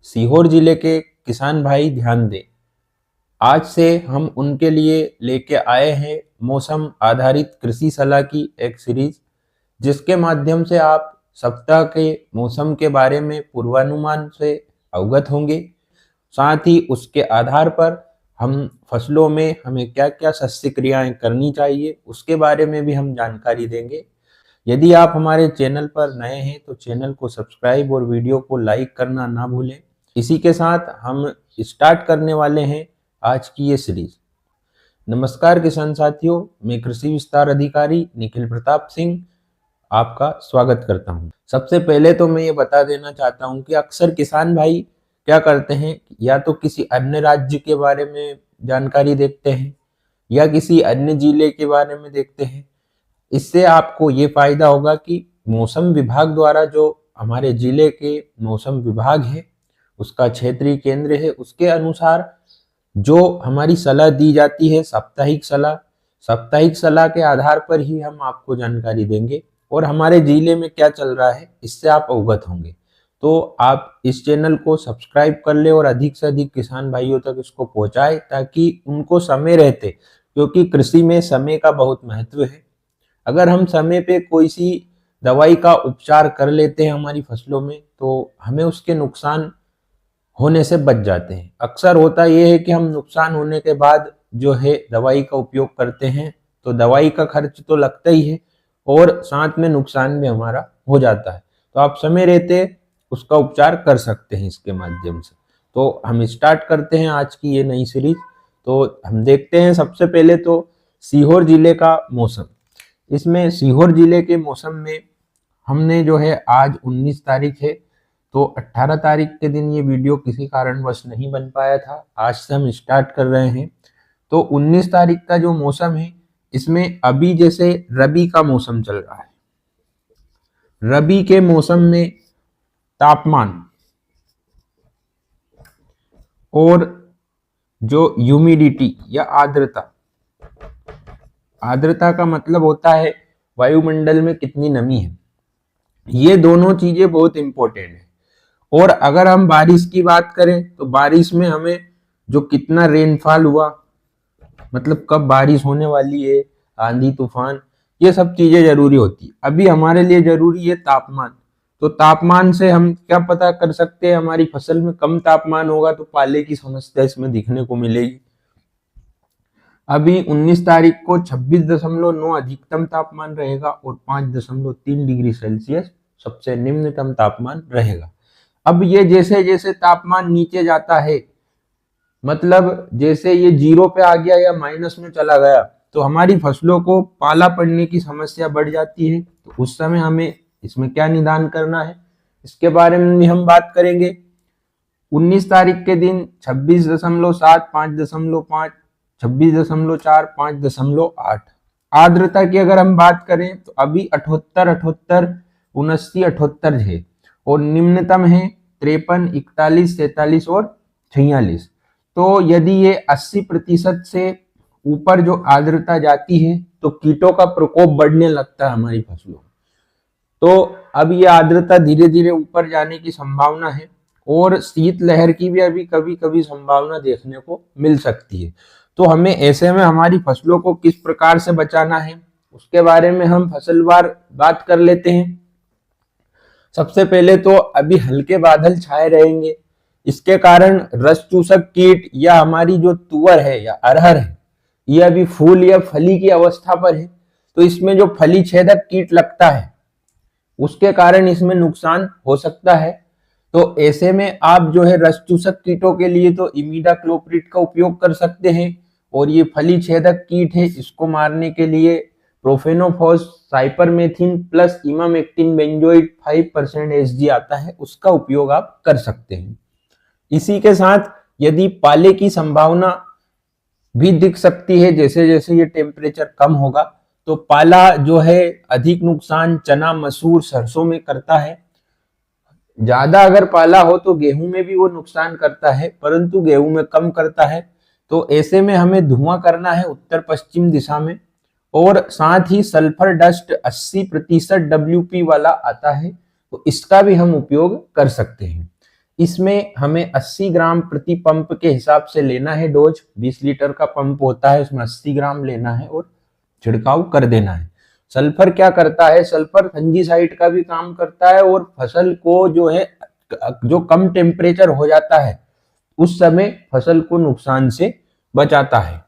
सीहोर जिले के किसान भाई ध्यान दें। आज से हम उनके लिए लेके आए हैं मौसम आधारित कृषि सलाह की एक सीरीज, जिसके माध्यम से आप सप्ताह के मौसम के बारे में पूर्वानुमान से अवगत होंगे। साथ ही उसके आधार पर हम फसलों में हमें क्या क्या शस्य क्रियाएं करनी चाहिए उसके बारे में भी हम जानकारी देंगे। यदि आप हमारे चैनल पर नए हैं तो चैनल को सब्सक्राइब और वीडियो को लाइक करना ना भूलें। इसी के साथ हम स्टार्ट करने वाले हैं आज की ये सीरीज। नमस्कार किसान साथियों, मैं कृषि विस्तार अधिकारी निखिल प्रताप सिंह आपका स्वागत करता हूं। सबसे पहले तो मैं ये बता देना चाहता हूं कि अक्सर किसान भाई क्या करते हैं, या तो किसी अन्य राज्य के बारे में जानकारी देखते हैं या किसी अन्य जिले के बारे में देखते हैं। इससे आपको ये फायदा होगा कि मौसम विभाग द्वारा जो हमारे जिले के मौसम विभाग है, उसका क्षेत्रीय केंद्र है, उसके अनुसार जो हमारी सलाह दी जाती है साप्ताहिक सलाह के आधार पर ही हम आपको जानकारी देंगे और हमारे जिले में क्या चल रहा है इससे आप अवगत होंगे। तो आप इस चैनल को सब्सक्राइब कर ले और अधिक से अधिक किसान भाइयों तक इसको पहुंचाए ताकि उनको समय रहते, क्योंकि कृषि में समय का बहुत महत्व है। अगर हम समय पे कोई सी दवाई का उपचार कर लेते हैं हमारी फसलों में तो हमें उसके नुकसान होने से बच जाते हैं। अक्सर होता यह है कि हम नुकसान होने के बाद जो है दवाई का उपयोग करते हैं, तो दवाई का खर्च तो लगता ही है और साथ में नुकसान भी हमारा हो जाता है। तो आप समय रहते उसका उपचार कर सकते हैं इसके माध्यम से। तो हम स्टार्ट करते हैं आज की ये नई सीरीज। तो हम देखते हैं सबसे पहले तो सीहोर जिले का मौसम। इसमें सीहोर जिले के मौसम में हमने जो है आज 19 तारीख है, तो 18 तारीख के दिन ये वीडियो किसी कारणवश नहीं बन पाया था। आज से हम स्टार्ट कर रहे हैं। तो 19 तारीख का जो मौसम है, इसमें अभी जैसे रबी का मौसम चल रहा है, रबी के मौसम में तापमान और जो ह्यूमिडिटी या आर्द्रता का मतलब होता है वायुमंडल में कितनी नमी है, ये दोनों चीजें बहुत इंपॉर्टेंट है। और अगर हम बारिश की बात करें तो बारिश में हमें जो कितना रेनफॉल हुआ, मतलब कब बारिश होने वाली है, आंधी तूफान, ये सब चीजें जरूरी होती है। अभी हमारे लिए जरूरी है तापमान। तो तापमान से हम क्या पता कर सकते हैं, हमारी फसल में कम तापमान होगा तो पाले की समस्या इसमें दिखने को मिलेगी। अभी 19 तारीख को 26.9 अधिकतम तापमान रहेगा और 5.3 डिग्री सेल्सियस सबसे निम्नतम तापमान रहेगा। अब ये जैसे जैसे तापमान नीचे जाता है, मतलब जैसे ये 0 पे आ गया या माइनस में चला गया, तो हमारी फसलों को पाला पड़ने की समस्या बढ़ जाती है। तो उस समय हमें इसमें क्या निदान करना है इसके बारे में भी हम बात करेंगे। 19 तारीख के दिन 26.7, 5.5, 26.4, 5.8। आर्द्रता की अगर हम बात करें तो अभी 78, 79, 78 है और निम्नतम है 53, 41, 43 और 46। तो यदि ये 80% से ऊपर जो आर्द्रता जाती है तो कीटों का प्रकोप बढ़ने लगता है हमारी फसलों में। तो अब ये आर्द्रता धीरे धीरे ऊपर जाने की संभावना है और शीतलहर की भी अभी कभी कभी संभावना देखने को मिल सकती है। तो हमें ऐसे में हमारी फसलों को किस प्रकार से बचाना है उसके बारे में हम फसलवार बात कर लेते हैं। सबसे पहले तो अभी हल्के बादल छाए रहेंगे, इसके कारण रस चूसक कीट या हमारी जो तुअर है या अरहर है, ये अभी फूल या फली की अवस्था पर है। तो इसमें जो फली छेदक कीट लगता है उसके कारण इसमें नुकसान हो सकता है। तो ऐसे में आप जो है रस चूसक कीटों के लिए तो इमिडाक्लोप्रिड का उपयोग कर सकते हैं और ये फली छेदक कीट है, इसको मारने के लिए profenofos cypermethrin plus emamectin benzoate 5% SG आता है, उसका उपयोग आप कर सकते हैं। इसी के साथ यदि पाले की संभावना भी दिख सकती है, जैसे जैसे ये टेम्परेचर कम होगा तो पाला जो है अधिक नुकसान चना, मसूर, सरसों में करता है। ज्यादा अगर पाला हो तो गेहूं में भी वो नुकसान करता है, परंतु गेहूं में कम करता है। तो ऐसे में हमें धुआं करना है उत्तर पश्चिम दिशा में, और साथ ही सल्फर डस्ट 80% WP वाला आता है, तो इसका भी हम उपयोग कर सकते हैं। इसमें हमें 80 ग्राम प्रति पंप के हिसाब से लेना है डोज। 20 लीटर का पंप होता है, उसमें 80 ग्राम लेना है और छिड़काव कर देना है। सल्फर क्या करता है, सल्फर फंजीसाइड का भी काम करता है और फसल को जो है, जो कम टेम्परेचर हो जाता है उस समय फसल को नुकसान से बचाता है।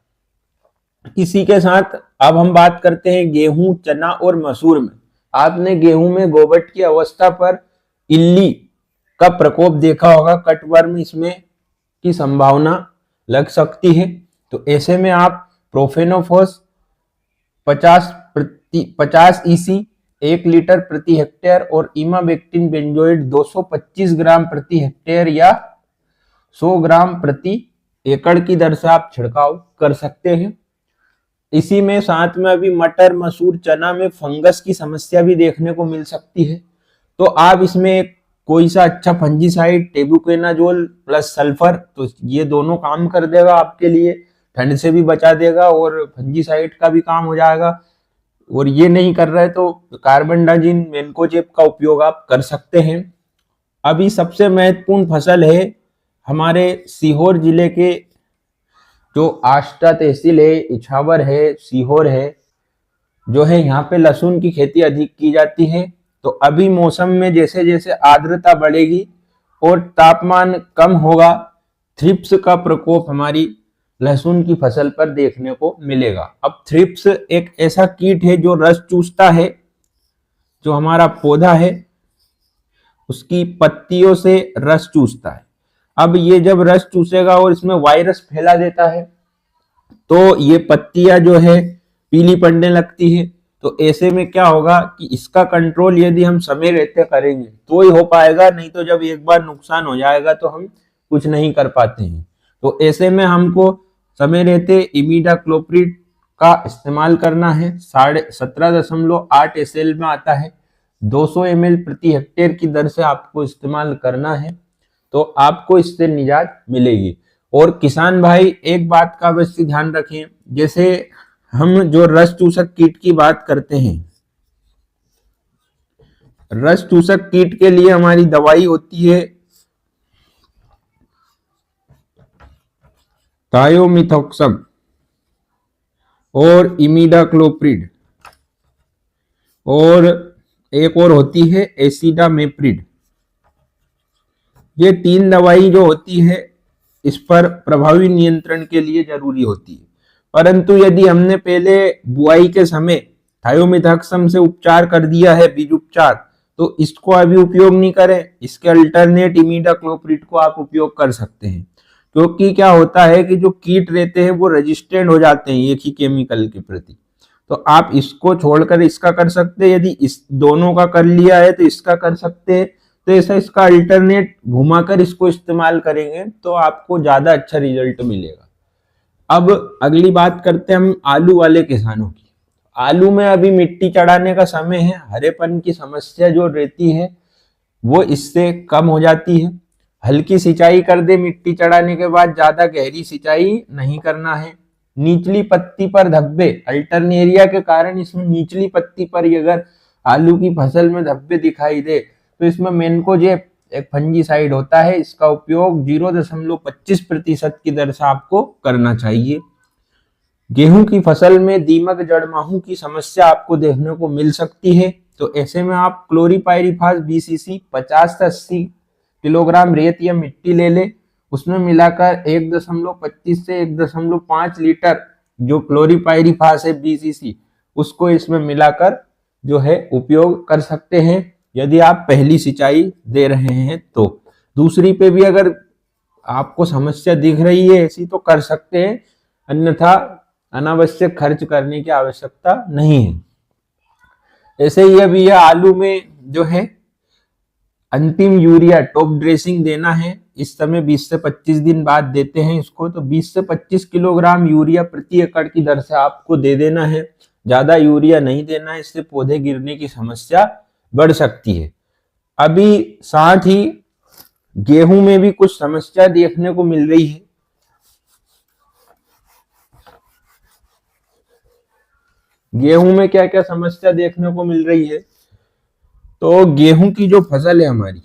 इसी के साथ अब हम बात करते हैं गेहूं, चना और मसूर में। आपने गेहूं में गोबट की अवस्था पर इल्ली का प्रकोप देखा होगा, कटवर्म इसमें की संभावना लग सकती है। तो ऐसे में आप प्रोफेनोफॉस 50 ईसी 1 लीटर प्रति हेक्टेयर और इमामेक्टिन बेंजोएट 225 ग्राम प्रति हेक्टेयर या 100 ग्राम प्रति एकड़ की दर से आप छिड़काव कर सकते हैं। इसी में साथ में अभी मटर, मसूर, चना में फंगस की समस्या भी देखने को मिल सकती है। तो आप इसमें कोई सा अच्छा फंजीसाइड, टेबुकोनाजोल प्लस सल्फर, तो ये दोनों काम कर देगा आपके लिए, ठंड से भी बचा देगा और फंजीसाइड का भी काम हो जाएगा। और ये नहीं कर रहे तो कार्बनडाजिम, मैनकोजेब का उपयोग आप कर सकते हैं। अभी सबसे महत्वपूर्ण फसल है हमारे सीहोर जिले के, जो आष्टा तहसील है, इछावर है, सीहोर है, जो है यहाँ पे लहसुन की खेती अधिक की जाती है। तो अभी मौसम में जैसे जैसे आर्द्रता बढ़ेगी और तापमान कम होगा, थ्रिप्स का प्रकोप हमारी लहसुन की फसल पर देखने को मिलेगा। अब थ्रिप्स एक ऐसा कीट है जो रस चूसता है, जो हमारा पौधा है उसकी पत्तियों से रस चूसता है। अब ये जब रस चूसेगा और इसमें वायरस फैला देता है तो ये पत्तियां जो है पीली पड़ने लगती है। तो ऐसे में क्या होगा कि इसका कंट्रोल यदि हम समय रहते करेंगे तो ही हो पाएगा, नहीं तो जब एक बार नुकसान हो जाएगा तो हम कुछ नहीं कर पाते हैं। तो ऐसे में हमको समय रहते इमिडाक्लोप्रिड का इस्तेमाल करना है। 17.8 SL में आता है, 200 ml प्रति हेक्टेयर की दर से आपको इस्तेमाल करना है, तो आपको इससे निजात मिलेगी। और किसान भाई एक बात का अवश्य ध्यान रखें, जैसे हम जो रस चूसक कीट की बात करते हैं, रस चूसक कीट के लिए हमारी दवाई होती है थायोमिथॉक्सम और इमिडाक्लोप्रिड, और एक और होती है एसिडामेप्रिड। ये 3 दवाई जो होती है इस पर प्रभावी नियंत्रण के लिए जरूरी होती है। परंतु यदि हमने पहले बुआई के समय थायोमिथॉक्सम से उपचार कर दिया है, बीज उपचार, तो इसको अभी उपयोग नहीं करें, इसके अल्टरनेट इमिडाक्लोप्रिड को आप उपयोग कर सकते हैं। क्योंकि क्या होता है कि जो कीट रहते हैं वो रेजिस्टेंट हो जाते हैं एक ही केमिकल के प्रति, तो आप इसको छोड़कर इसका कर सकते हैं। यदि इस दोनों का कर लिया है तो इसका कर सकते हैं। तो ऐसा इसका अल्टरनेट घुमाकर इसको इस्तेमाल करेंगे तो आपको ज्यादा अच्छा रिजल्ट मिलेगा। अब अगली बात करते हैं हम आलू वाले किसानों की। आलू में अभी मिट्टी चढ़ाने का समय है, हरेपन की समस्या जो रहती है वो इससे कम हो जाती है। हल्की सिंचाई कर दे मिट्टी चढ़ाने के बाद, ज्यादा गहरी सिंचाई नहीं करना है। निचली पत्ती पर धब्बे, अल्टरनेरिया के कारण इसमें निचली पत्ती पर अगर आलू की फसल में धब्बे दिखाई दे तो इसमें मैनकोजेब एक फंजीसाइड होता है, इसका उपयोग 0.25% की दर से आपको करना चाहिए। गेहूं की फसल में दीमक, जड़ माहू की समस्या आपको देखने को मिल सकती है, तो ऐसे में आप क्लोरीपाइरिफास BCC 50 से 80 किलोग्राम रेत या मिट्टी ले ले, उसमें मिलाकर 1.25 से 1.5 लीटर जो क्लोरीपाइरिफास है BCC, उसको इसमें मिलाकर जो है उपयोग कर सकते हैं यदि आप पहली सिंचाई दे रहे हैं। तो दूसरी पे भी अगर आपको समस्या दिख रही है ऐसी तो कर सकते हैं, अन्यथा अनावश्यक खर्च करने की आवश्यकता नहीं है। ऐसे ही अभी यह आलू में जो है अंतिम यूरिया टॉप ड्रेसिंग देना है, इस समय 20 से 25 दिन बाद देते हैं इसको, तो 20 से 25 किलोग्राम यूरिया प्रति एकड़ की दर से आपको दे देना है। ज्यादा यूरिया नहीं देना है, इससे पौधे गिरने की समस्या बढ़ सकती है। अभी साथ ही गेहूं में भी कुछ समस्या देखने को मिल रही है। गेहूं में क्या क्या समस्या देखने को मिल रही है, तो गेहूं की जो फसल है हमारी,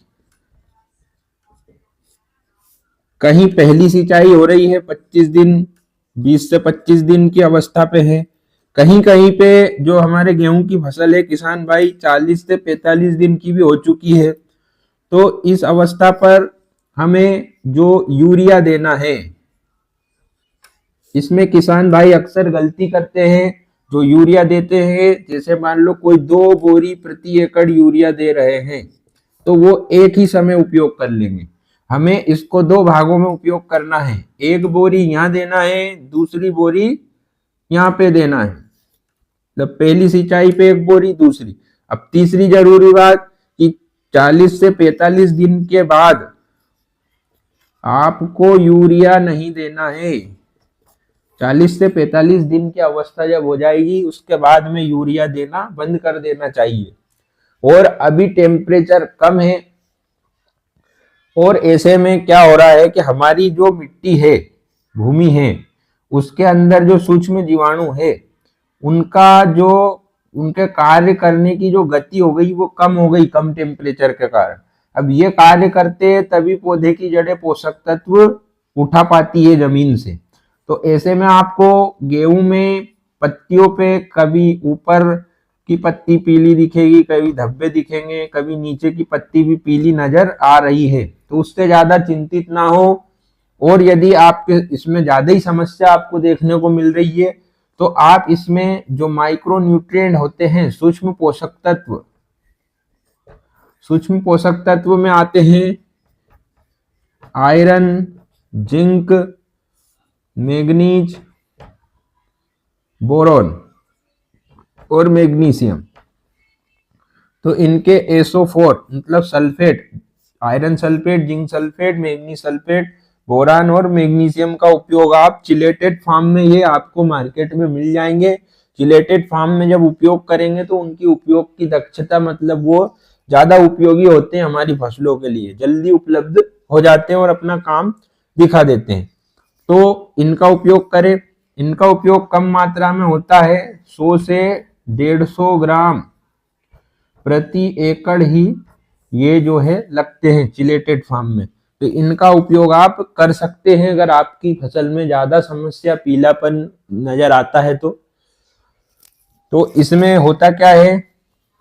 कहीं पहली सिंचाई हो रही है 25 दिन, 20 से 25 दिन की अवस्था पे है। कहीं कहीं पे जो हमारे गेहूं की फसल है किसान भाई 40 से 45 दिन की भी हो चुकी है। तो इस अवस्था पर हमें जो यूरिया देना है, इसमें किसान भाई अक्सर गलती करते हैं। जो यूरिया देते हैं, जैसे मान लो कोई 2 बोरी प्रति एकड़ यूरिया दे रहे हैं, तो वो एक ही समय उपयोग कर लेंगे। हमें इसको 2 भागों में उपयोग करना है। एक बोरी यहाँ देना है, दूसरी बोरी यहाँ पे देना है। मतलब पहली सिंचाई पे एक बोरी, दूसरी। अब तीसरी जरूरी बात कि 40 से 45 दिन के बाद आपको यूरिया नहीं देना है। 40 से 45 दिन की अवस्था जब हो जाएगी, उसके बाद में यूरिया देना बंद कर देना चाहिए। और अभी टेम्परेचर कम है, और ऐसे में क्या हो रहा है कि हमारी जो मिट्टी है, भूमि है, उसके अंदर जो सूक्ष्म जीवाणु है, उनका जो उनके कार्य करने की जो गति हो गई वो कम हो गई, कम टेम्परेचर के कारण। अब ये कार्य करते हैं तभी पौधे की जड़ें पोषक तत्व उठा पाती है जमीन से। तो ऐसे में आपको गेहूं में पत्तियों पे कभी ऊपर की पत्ती पीली दिखेगी, कभी धब्बे दिखेंगे, कभी नीचे की पत्ती भी पीली नजर आ रही है। तो उससे ज्यादा चिंतित ना हो। और यदि आपके इसमें ज्यादा ही समस्या आपको देखने को मिल रही है, तो आप इसमें जो माइक्रो न्यूट्रिएंट होते हैं, सूक्ष्म पोषक तत्व, सूक्ष्म पोषक तत्व में आते हैं आयरन, जिंक, मैग्नीज, बोरॉन और मैग्नीशियम। तो इनके SO4 मतलब sulphate, iron sulphate, zinc sulphate, manganese sulphate, boron और मैग्नीशियम का उपयोग आप चिलेटेड फॉर्म में, ये आपको मार्केट में मिल जाएंगे। चिलेटेड फॉर्म में जब उपयोग करेंगे तो उनकी उपयोग की दक्षता, मतलब वो ज्यादा उपयोगी होते हैं हमारी फसलों के लिए, जल्दी उपलब्ध हो जाते हैं और अपना काम दिखा देते हैं। तो इनका उपयोग करें। इनका उपयोग कम मात्रा में होता है, 100 से 150 ग्राम प्रति एकड़ ही ये जो है लगते हैं चिलेटेड फार्म में। तो इनका उपयोग आप कर सकते हैं अगर आपकी फसल में ज्यादा समस्या पीलापन नजर आता है तो इसमें होता क्या है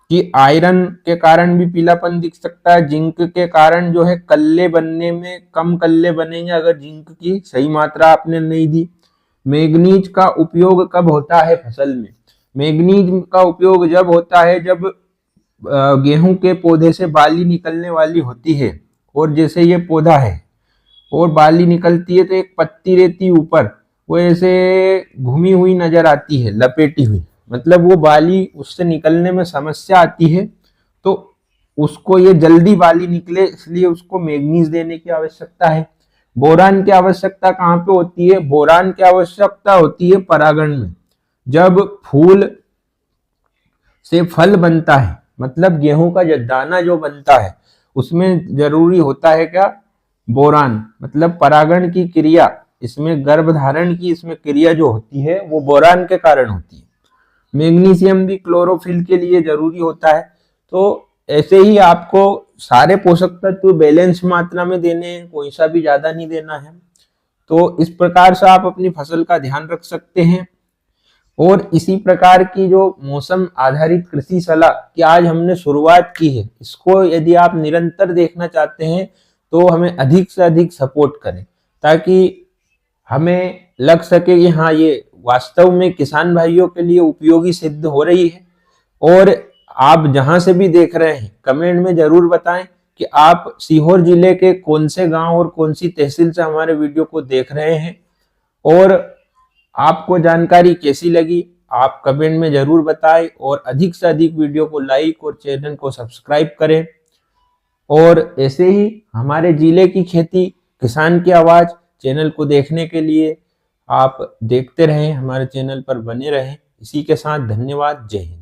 कि आयरन के कारण भी पीलापन दिख सकता है। जिंक के कारण जो है कल्ले बनने में कम कल्ले बनेंगे अगर जिंक की सही मात्रा आपने नहीं दी। मैग्नीज का उपयोग कब होता है फसल में? मैग्नीज का उपयोग जब होता है जब गेहूं के पौधे से बाली निकलने वाली होती है, और जैसे ये पौधा है और बाली निकलती है तो एक पत्ती रहती है ऊपर, वो ऐसे घूमी हुई नजर आती है, लपेटी हुई, मतलब वो बाली उससे निकलने में समस्या आती है। तो उसको ये जल्दी बाली निकले इसलिए उसको मैग्नीज देने की आवश्यकता है। बोरान की आवश्यकता कहाँ पे होती है? बोरान की आवश्यकता होती है परागण में। जब फूल से फल बनता है, मतलब गेहूं का जो दाना जो बनता है, उसमें जरूरी होता है क्या? बोरान, मतलब परागण की क्रिया, इसमें गर्भधारण की इसमें क्रिया जो होती है वो बोरान के कारण होती है। मैग्नीशियम भी क्लोरोफिल के लिए जरूरी होता है। तो ऐसे ही आपको सारे पोषक तत्व बैलेंस मात्रा में देने हैं, कोई सा भी ज्यादा नहीं देना है। तो इस प्रकार से आप अपनी फसल का ध्यान रख सकते हैं। और इसी प्रकार की जो मौसम आधारित कृषि सलाह की आज हमने शुरुआत की है, इसको यदि आप निरंतर देखना चाहते हैं तो हमें अधिक से अधिक सपोर्ट करें, ताकि हमें लग सके कि हाँ ये वास्तव में किसान भाइयों के लिए उपयोगी सिद्ध हो रही है। और आप जहां से भी देख रहे हैं कमेंट में जरूर बताएं कि आप सीहोर जिले के कौन से गांव और कौन सी तहसील से हमारे वीडियो को देख रहे हैं, और आपको जानकारी कैसी लगी आप कमेंट में जरूर बताएं। और अधिक से अधिक वीडियो को लाइक और चैनल को सब्सक्राइब करें। और ऐसे ही हमारे जिले की खेती, किसान की आवाज चैनल को देखने के लिए आप देखते रहें, हमारे चैनल पर बने रहें। इसी के साथ धन्यवाद। जय हिंद।